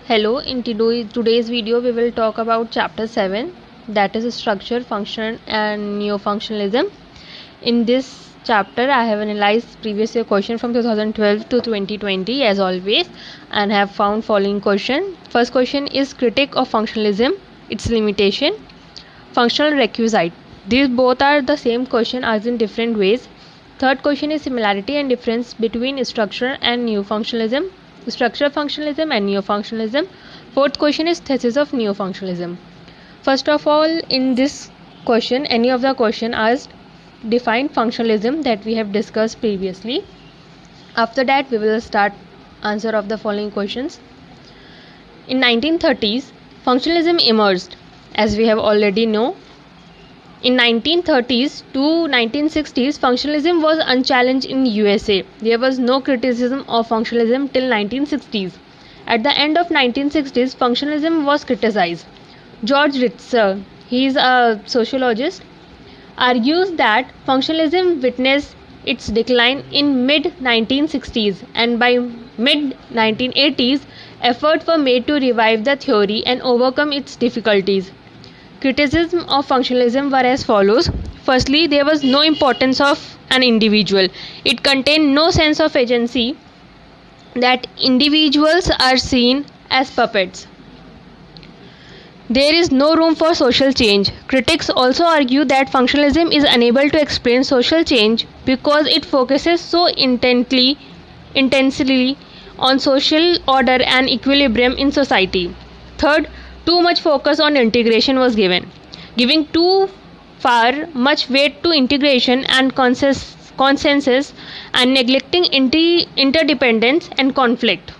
Hello, in today's video we will talk about chapter 7, that is structure, function and neo-functionalism. In this chapter I have analyzed previous year question from 2012 to 2020 as always and have found following question. First question is critique of functionalism, its limitation, functional requisite. These both are the same question asked in different ways. Third question is similarity and difference between structure and neo-functionalism, structural functionalism and neo-functionalism. Fourth question is thesis of neo-functionalism. First of all, in this question, any of the question asked define functionalism that we have discussed previously. After that, we will start answer of the following questions. In 1930s, functionalism emerged, as we have already know. In 1930s to 1960s, functionalism was unchallenged in USA. There was no criticism of functionalism till 1960s. At the end of 1960s, functionalism was criticized. George Ritzer, he is a sociologist, argues that functionalism witnessed its decline in mid-1960s and by mid-1980s, efforts were made to revive the theory and overcome its difficulties. Criticism of functionalism were as follows. Firstly, there was no importance of an individual. It contained no sense of agency, that individuals are seen as puppets. There is no room for social change. Critics also argue that functionalism is unable to explain social change because it focuses so intensely on social order and equilibrium in society. Third, too much focus on integration was given, giving too far much weight to integration and consensus and neglecting interdependence and conflict.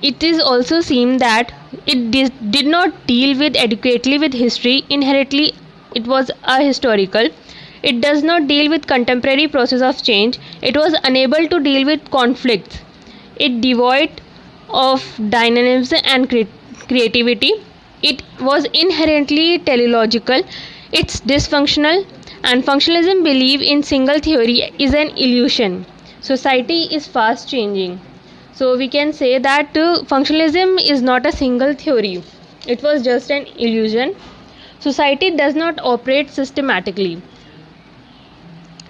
It is also seen that it did not deal with adequately with history. Inherently, it was ahistorical. It does not deal with contemporary process of change. It was unable to deal with conflicts. It devoid of dynamism and creativity. It was inherently teleological. It's dysfunctional, and functionalism belief in single theory is an illusion. Society is fast changing. So we can say that functionalism is not a single theory. It was just an illusion. Society does not operate systematically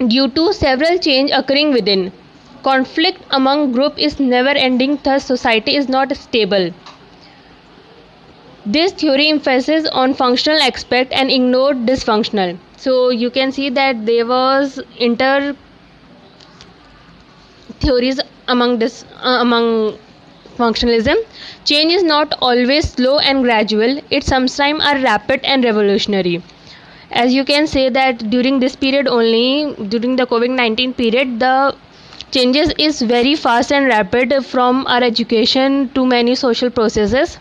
due to several change occurring within. Conflict among group is never ending, thus society is not stable. This theory emphasizes on functional aspect and ignored dysfunctional. So you can see that there was inter theories among functionalism. Change is not always slow and gradual. It sometimes are rapid and revolutionary. As you can say that during this period only, during the COVID-19 period, the changes is very fast and rapid from our education to many social processes.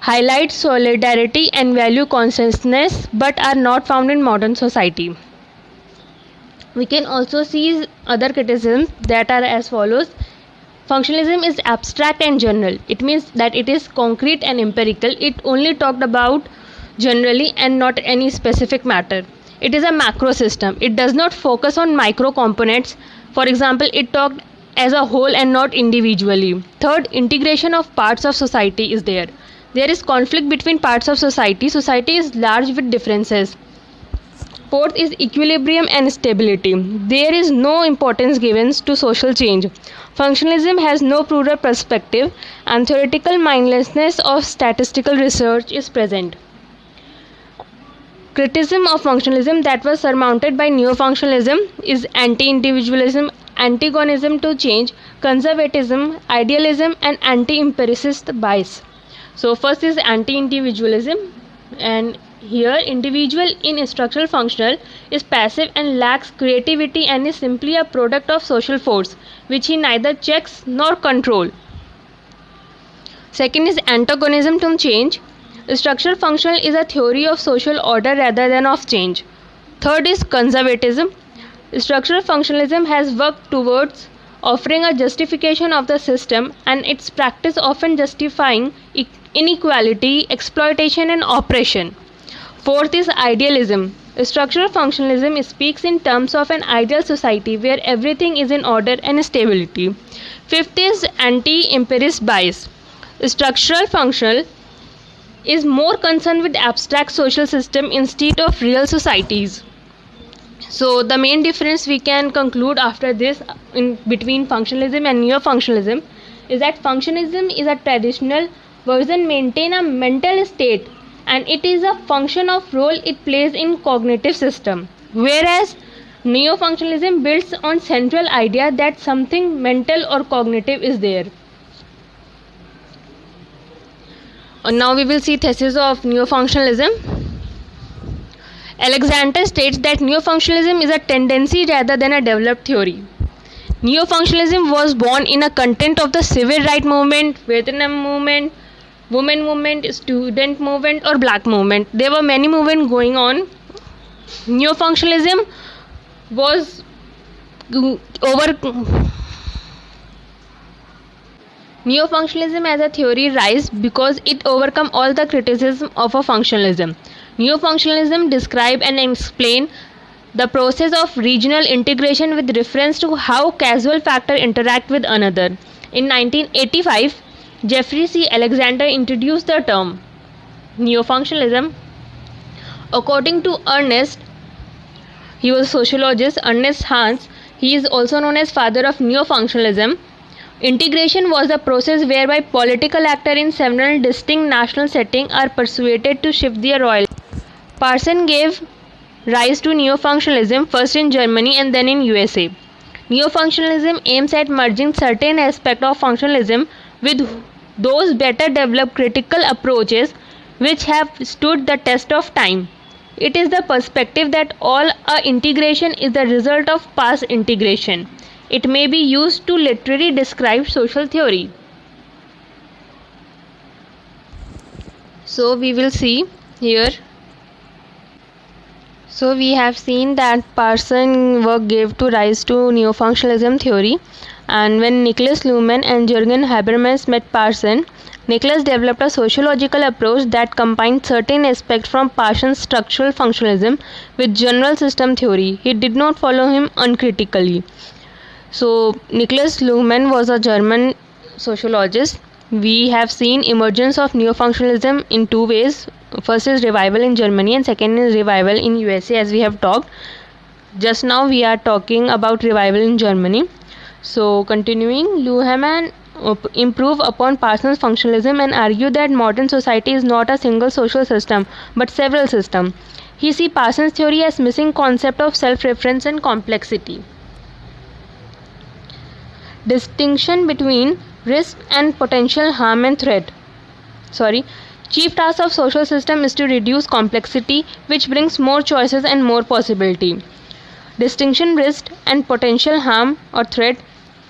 Highlight solidarity and value consciousness but are not found in modern society. We can also see other criticisms that are as follows. Functionalism is abstract and general. It means that it is concrete and empirical. It only talked about generally and not any specific matter. It is a macro system. It does not focus on micro components. For example, it talked as a whole and not individually. Third, integration of parts of society is there. There is conflict between parts of society. Society is large with differences. Fourth is equilibrium and stability. There is no importance given to social change. Functionalism has no plural perspective and theoretical mindlessness of statistical research is present. Criticism of functionalism that was surmounted by neo-functionalism is anti-individualism, antagonism to change, conservatism, idealism and anti-empiricist bias. So first is anti-individualism, and here individual in structural functional is passive and lacks creativity and is simply a product of social force which he neither checks nor control. Second is antagonism to change. Structural functional is a theory of social order rather than of change. Third is conservatism. Structural functionalism has worked towards offering a justification of the system and its practice often justifying inequality, exploitation and oppression. Fourth is idealism. Structural functionalism speaks in terms of an ideal society where everything is in order and stability. Fifth is anti-empiricist bias. Structural functional is more concerned with abstract social system instead of real societies. So the main difference we can conclude after this in between functionalism and neo-functionalism is that functionalism is a traditional version maintain a mental state and it is a function of role it plays in cognitive system, whereas neo-functionalism builds on central idea that something mental or cognitive is there. Now we will see thesis of neo-functionalism. Alexander states that neo-functionalism is a tendency rather than a developed theory. Neo-functionalism was born in a content of the civil rights movement, Vietnam movement, women movement, student movement or black movement. There were many movements going on. Neo-functionalism was Neo-functionalism as a theory rise because it overcome all the criticism of a functionalism. Neo-functionalism describe and explain the process of regional integration with reference to how causal factors interact with another. In 1985, Jeffrey C. Alexander introduced the term neo-functionalism. According to Ernest, he was a sociologist, Ernest Hans, he is also known as father of neo-functionalism. Integration was the process whereby political actors in several distinct national settings are persuaded to shift their royalty. Parson gave rise to neo-functionalism first in Germany and then in USA. Neo-functionalism aims at merging certain aspects of functionalism with those better developed critical approaches which have stood the test of time. It is the perspective that all integration is the result of past integration. It may be used to literally describe social theory. So we will see here. So we have seen that Parson work gave to rise to neo-functionalism theory, and when Niklas Luhmann and Jürgen Habermas met Parson, Niklas developed a sociological approach that combined certain aspects from Parson's structural functionalism with general system theory. He did not follow him uncritically. So Niklas Luhmann was a German sociologist. We have seen emergence of neo-functionalism in two ways. First is revival in Germany and second is revival in USA, as we have talked. Just now we are talking about revival in Germany. So continuing, Luhmann improve upon Parsons' functionalism and argue that modern society is not a single social system but several systems. He sees Parsons' theory as missing concept of self-reference and complexity. Distinction between risk and potential harm and threat. Chief task of social system is to reduce complexity, which brings more choices and more possibility. Distinction risk and potential harm or threat.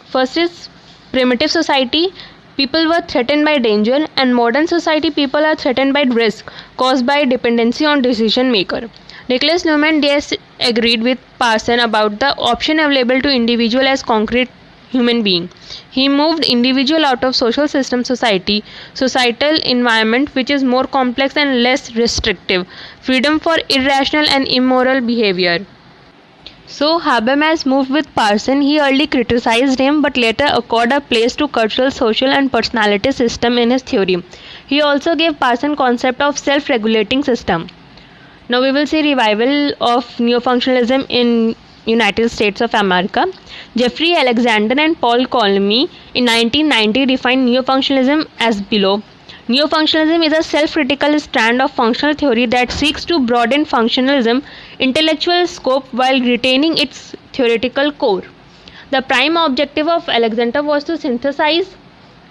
First is primitive society, people were threatened by danger, and modern society people are threatened by risk caused by dependency on decision maker. Niklas Luhmann agreed with Parson about the option available to individual as concrete human being. He moved individual out of social system societal environment which is more complex and less restrictive, freedom for irrational and immoral behavior. So Habermas moved with Parson. He early criticized him but later accorded a place to cultural, social and personality system in his theory. He also gave Parson concept of self-regulating system. Now we will see revival of neo-functionalism in United States of America. Jeffrey Alexander and Paul Colmy in 1990 defined neo-functionalism as below. Neo-functionalism is a self-critical strand of functional theory that seeks to broaden functionalism intellectual scope while retaining its theoretical core. The prime objective of Alexander was to synthesize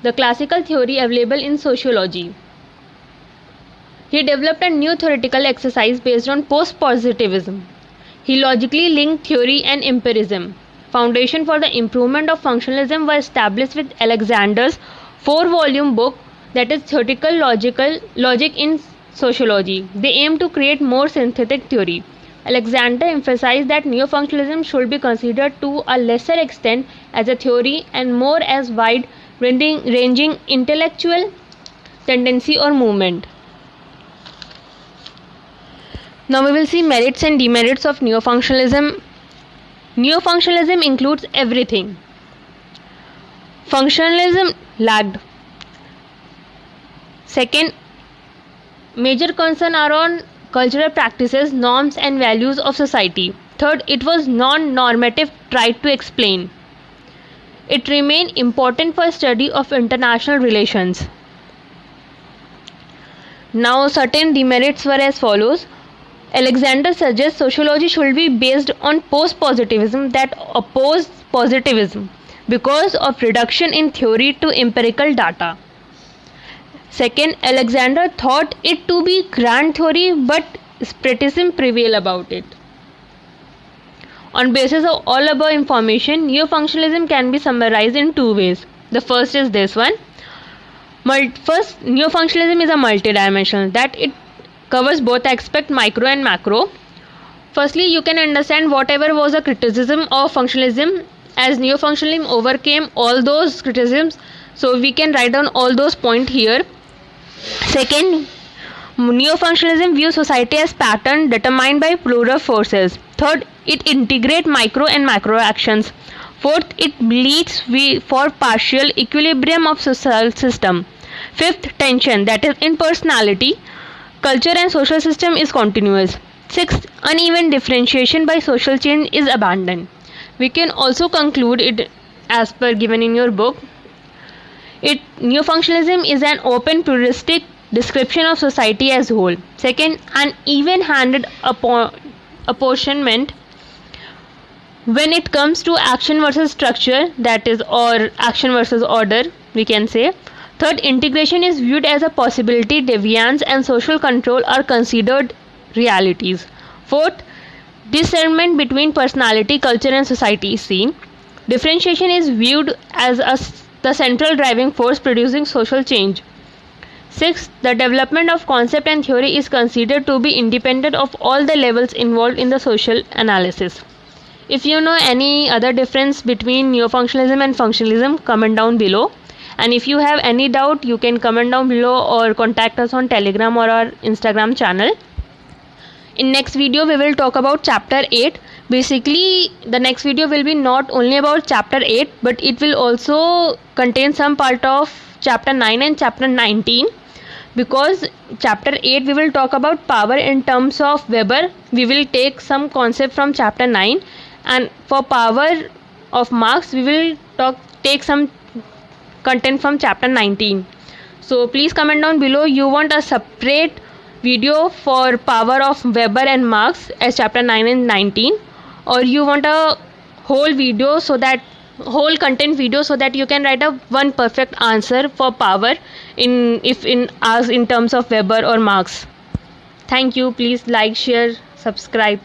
the classical theory available in sociology. He developed a new theoretical exercise based on post-positivism. He logically linked theory and empiricism. Foundation for the improvement of functionalism was established with Alexander's 4-volume book, that is Theoretical Logic in Sociology. They aim to create more synthetic theory. Alexander emphasized that neo-functionalism should be considered to a lesser extent as a theory and more as wide-ranging intellectual tendency or movement. Now we will see merits and demerits of neo-functionalism. Neo-functionalism includes everything. Functionalism lagged. Second, major concern are on cultural practices, norms and values of society. Third, it was non-normative, tried to explain. It remained important for study of international relations. Now, certain demerits were as follows. Alexander suggests sociology should be based on post-positivism that opposed positivism because of reduction in theory to empirical data. Second, Alexander thought it to be grand theory, but Spiritism prevailed about it. On basis of all above information, neo-functionalism can be summarized in two ways. The first is this one. First, neo-functionalism is a multidimensional, that it covers both aspect micro and macro. Firstly, you can understand whatever was the criticism of functionalism, as neo-functionalism overcame all those criticisms, so we can write down all those points here. Second, neo-functionalism views society as pattern determined by plural forces. Third, it integrates micro and macro actions. Fourth, it leads for partial equilibrium of social system. Fifth, tension, that is impersonality, culture and social system is continuous. Sixth, uneven differentiation by social change is abandoned. We can also conclude it as per given in your book. Neo-functionalism is an open pluralistic description of society as whole. Second, an even-handed apportionment when it comes to action versus structure, that is, or action versus order, we can say. Third, integration is viewed as a possibility, deviance and social control are considered realities. Fourth, discernment between personality, culture and society is seen. Differentiation is viewed as the central driving force producing social change. Sixth, the development of concept and theory is considered to be independent of all the levels involved in the social analysis. If you know any other difference between neo-functionalism and functionalism, comment down below. And if you have any doubt, you can comment down below or contact us on Telegram or our Instagram channel. In next video, we will talk about chapter 8. Basically, the next video will be not only about chapter 8, but it will also contain some part of chapter 9 and chapter 19. Because chapter 8 we will talk about power in terms of Weber. We will take some concept from chapter 9, and for power of Marx we will take some content from chapter 19. So please comment down below you want a separate video for power of Weber and Marx as chapter 9 and 19, or you want a whole video, so that whole content video, so that you can write a one perfect answer for power in terms of Weber or Marx. Thank you. Please like, share, subscribe.